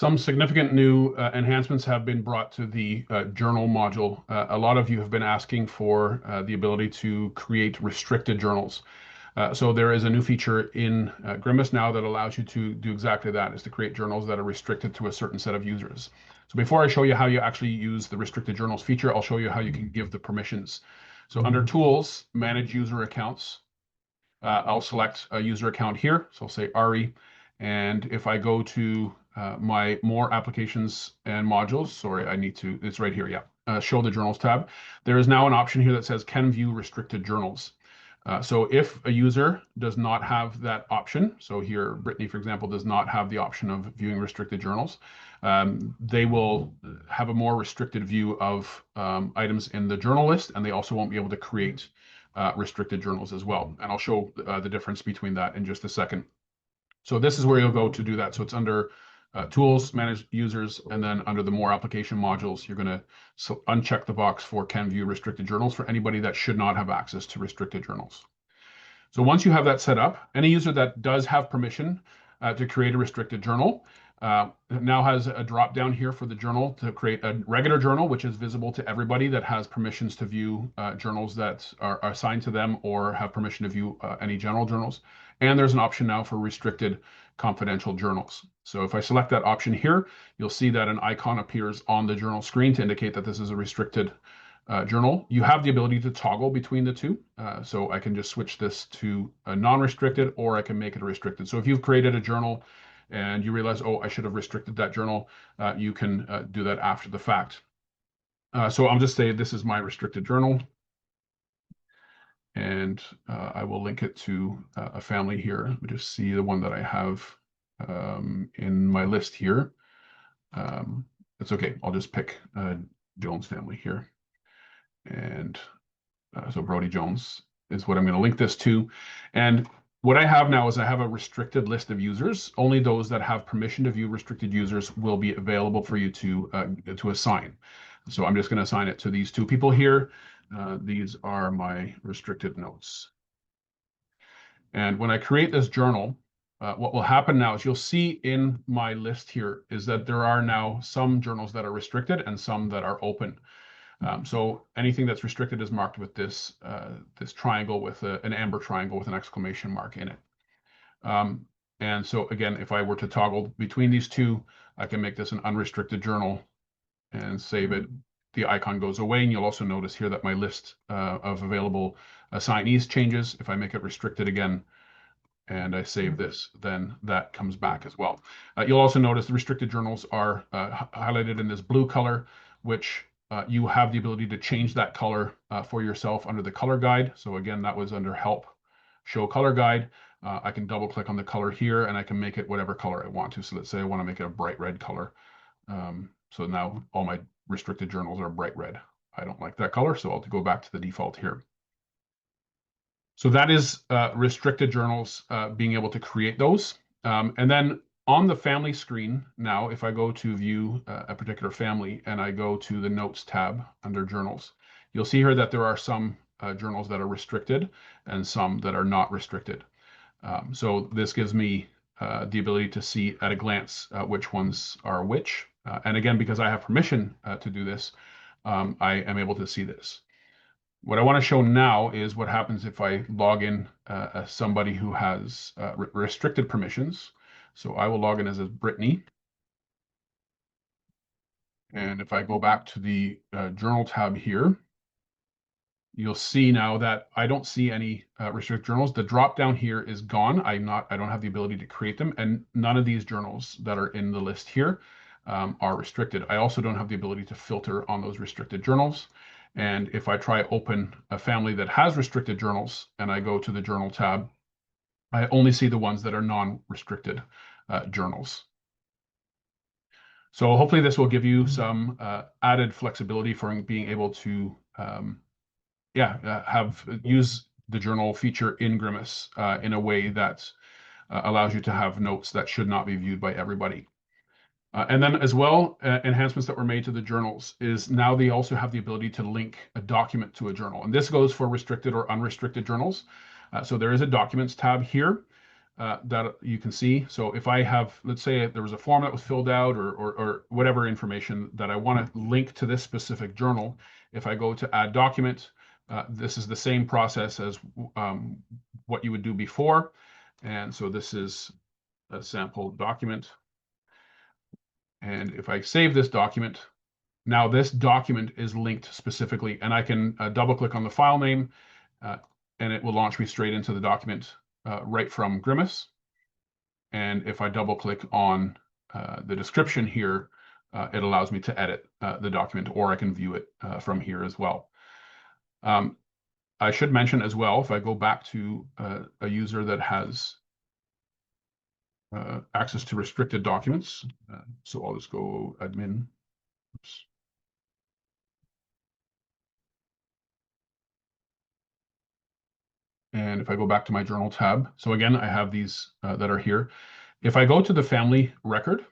Some significant new enhancements have been brought to the journal module. A lot of you have been asking for the ability to create restricted journals. So there is a new feature in GRMHIS now that allows you to do exactly that, is to create journals that are restricted to a certain set of users. So before I show you how you actually use the restricted journals feature, I'll show you how you can give the permissions. So under Tools, Manage User Accounts, I'll select a user account here. So I'll say Ari. And if I go to my More Applications and Modules, sorry, it's right here, yeah. Show the Journals tab. There is now an option here that says Can View Restricted Journals. So if a user does not have that option, so here Brittany, for example, does not have the option of viewing restricted journals, they will have a more restricted view of items in the journal list, and they also won't be able to create restricted journals as well. And I'll show the difference between that in just a second. So this is where you'll go to do that. So it's under Tools, Manage Users, and then under the More Application Modules, you're going to uncheck the box for Can View Restricted Journals for anybody that should not have access to restricted journals. So once you have that set up, any user that does have permission to create a restricted journal now has a drop down here for the journal to create a regular journal, which is visible to everybody that has permissions to view journals that are assigned to them or have permission to view any general journals. And there's an option now for restricted confidential journals. So if I select that option here, you'll see that an icon appears on the journal screen to indicate that this is a restricted journal. You have the ability to toggle between the two. So I can just switch this to a non-restricted, or I can make it a restricted. So if you've created a journal and you realize, oh, I should have restricted that journal, you can do that after the fact. So I'll just say this is my restricted journal. And I will link it to a family here. Let me just see the one that I have in my list here. It's okay. I'll just pick Jones family here. And so Brody Jones is what I'm going to link this to. And what I have now is I have a restricted list of users. Only those that have permission to view restricted users will be available for you to assign. So I'm just going to assign it to these two people here. These are my restricted notes. And when I create this journal, what will happen now is you'll see in my list here is that there are now some journals that are restricted and some that are open. So anything that's restricted is marked with this triangle with an amber triangle with an exclamation mark in it. And so again, if I were to toggle between these two, I can make this an unrestricted journal and save it. The icon goes away, and you'll also notice here that my list of available assignees changes. If I make it restricted again and I save this, then that comes back as well. You'll also notice the restricted journals are highlighted in this blue color, which you have the ability to change that color for yourself under the color guide. So again, that was under Help, Show Color Guide. I can double click on the color here and I can make it whatever color I want to. So let's say I want to make it a bright red color. So now all my restricted journals are bright red. I don't like that color, so I'll go back to the default here. So that is restricted journals, being able to create those. And then on the family screen now, if I go to view a particular family and I go to the Notes tab under Journals, you'll see here that there are some journals that are restricted and some that are not restricted. So this gives me the ability to see at a glance which ones are which. And again, because I have permission to do this, I am able to see this. What I want to show now is what happens if I log in as somebody who has restricted permissions. So I will log in as Brittany. And if I go back to the journal tab here, you'll see now that I don't see any restricted journals. The drop down here is gone. I don't have the ability to create them, and none of these journals that are in the list here are restricted. I also don't have the ability to filter on those restricted journals. And if I try open a family that has restricted journals and I go to the journal tab, I only see the ones that are non-restricted journals. So hopefully this will give you some added flexibility for being able to use the journal feature in GRMHIS in a way that allows you to have notes that should not be viewed by everybody. And then as well, enhancements that were made to the journals is now they also have the ability to link a document to a journal. And this goes for restricted or unrestricted journals. So there is a Documents tab here. that you can see. So if I have, let's say there was a form that was filled out or whatever information that I want to link to this specific journal, if I go to add document, this is the same process as what you would do before. And so this is a sample document. And if I save this document, now this document is linked specifically, and I can double click on the file name, and it will launch me straight into the document right from GRMHIS. And if I double click on the description here, it allows me to edit the document, or I can view it from here as well. I should mention as well, if I go back to a user that has access to restricted documents, so I'll just go admin. Oops. And if I go back to my journal tab, so again, I have these that are here. If I go to the family record,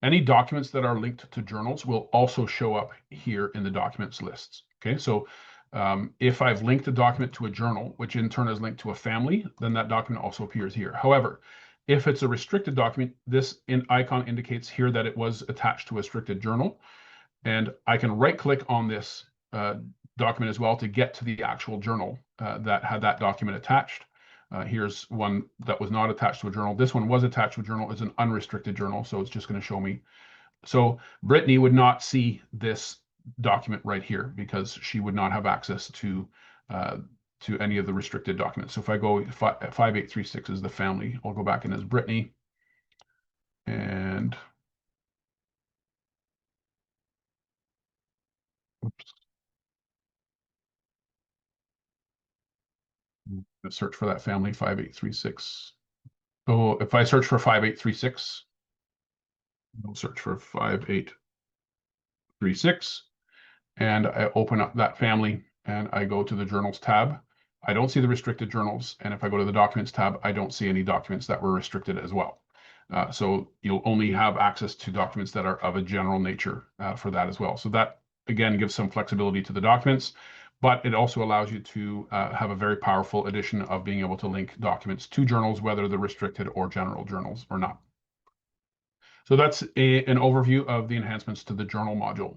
any documents that are linked to journals will also show up here in the documents lists. Okay, so if I've linked a document to a journal, which in turn is linked to a family, then that document also appears here. However, if it's a restricted document, this icon indicates here that it was attached to a restricted journal. And I can right click on this document as well to get to the actual journal that had that document attached. Here's one that was not attached to a journal. This one was attached to a journal. It's an unrestricted journal, so it's just going to show me. So Brittany would not see this document right here because she would not have access to any of the restricted documents. So if I go 5836 is the family, I'll go back in as Brittany, and oops. Search for that family 5836. So if I search for 5836, I'll search for 5836, and I open up that family and I go to the journals tab. I don't see the restricted journals. And if I go to the documents tab, I don't see any documents that were restricted as well. So you'll only have access to documents that are of a general nature for that as well. So that, again, gives some flexibility to the documents, but it also allows you to have a very powerful addition of being able to link documents to journals, whether they're restricted or general journals or not. So that's an overview of the enhancements to the journal module.